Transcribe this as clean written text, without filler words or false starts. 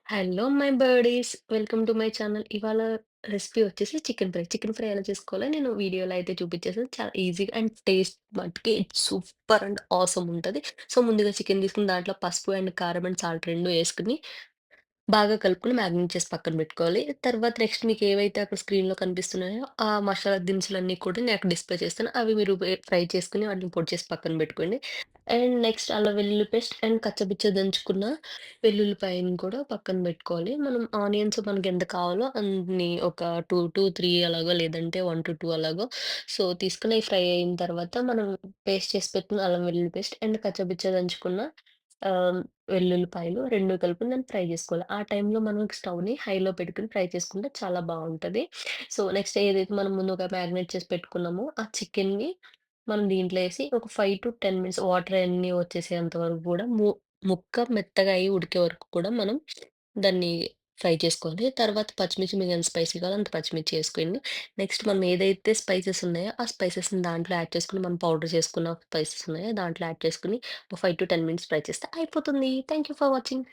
Hello my birdies. Welcome to my channel. ఇవాళ recipe వచ్చేసి chicken fry. Chicken fry ఎలా చేసుకోవాలో నేను వీడియోలో అయితే చూపించేసాను. చాలా ఈజీగా అండ్ టేస్ట్ మట్టుకి సూపర్ అండ్ ఆసమ్ ఉంటది. సో, ముందుగా చికెన్ తీసుకొని దాంట్లో పసుపు అండ్ కారం అండ్ సాల్ట్ 2 ఏసుకొని బాగా కలుపుకొని మ్యాగ్నేట్ చేసి పక్కన పెట్టుకోవాలి. తర్వాత నెక్స్ట్ మీకు ఏవైతే అక్కడ స్క్రీన్‌లో కనిపిస్తున్నాయో ఆ మసాలా దినుసులన్నీ కూడా నేను అక్కడ డిస్ప్లే చేస్తాను. అవి మీరు ఫ్రై చేసుకొని వాటిని పొడి చేసి పక్కన పెట్టుకోండి. అండ్ నెక్స్ట్ అల్లం వెల్లుల్లి పేస్ట్ అండ్ కచ్చపిచ్చ దంచుకున్న వెల్లుల్లిపాయని కూడా పక్కన పెట్టుకోవాలి. మనం ఆనియన్స్ మనకెంత కావాలో అన్ని ఒక 2-3 అలాగో లేదంటే 1-2 అలాగో సో, తీసుకొని ఫ్రై అయిన తర్వాత మనం పేస్ట్ చేసి పెట్టుకున్న అల్లం వెల్లుల్లి పేస్ట్ అండ్ కచ్చపిచ్చ దంచుకున్న ఆహ్, వెల్లుల్లిపాయలు 2 కలిపి దాన్ని ఫ్రై చేసుకోవాలి. ఆ టైంలో మనం స్టవ్‌ని హైలో పెట్టుకొని ఫ్రై చేసుకుంటే చాలా బావుంటది. సో, నెక్స్ట్ ఏదైతే మనం ముందుగా మ్యారినేట్ చేసి పెట్టుకున్నామో ఆ చికెన్‌ని మనం దీంట్లో ఏసి ఒక 5-10 మినిట్స్ వాటర్ అన్నీ వచ్చేసేంత వరకు గూడా ముక్క మెత్తగా అయ్యి ఉడికే వరకు కూడా మనం దాన్ని ఫ్రై చేసుకోవాలి. తర్వాత పచ్చిమిర్చి మీకెంత స్పైసీ కావాలో అంత పచ్చిమిర్చి ఏసుకోండి. నెక్స్ట్ మనం ఏదైతే స్పైసెస్ ఉన్నాయో, ఆ స్పైసెస్‌ని దాంట్లో యాడ్ చేసుకొని మనం పౌడర్ చేసుకున్న స్పైసెస్ ఉన్నాయో దాంట్లో యాడ్ చేసుకొని ఒక 5-10 మినిట్స్ ఫ్రై చేస్తే అయిపోతుంది. Thank you for watching.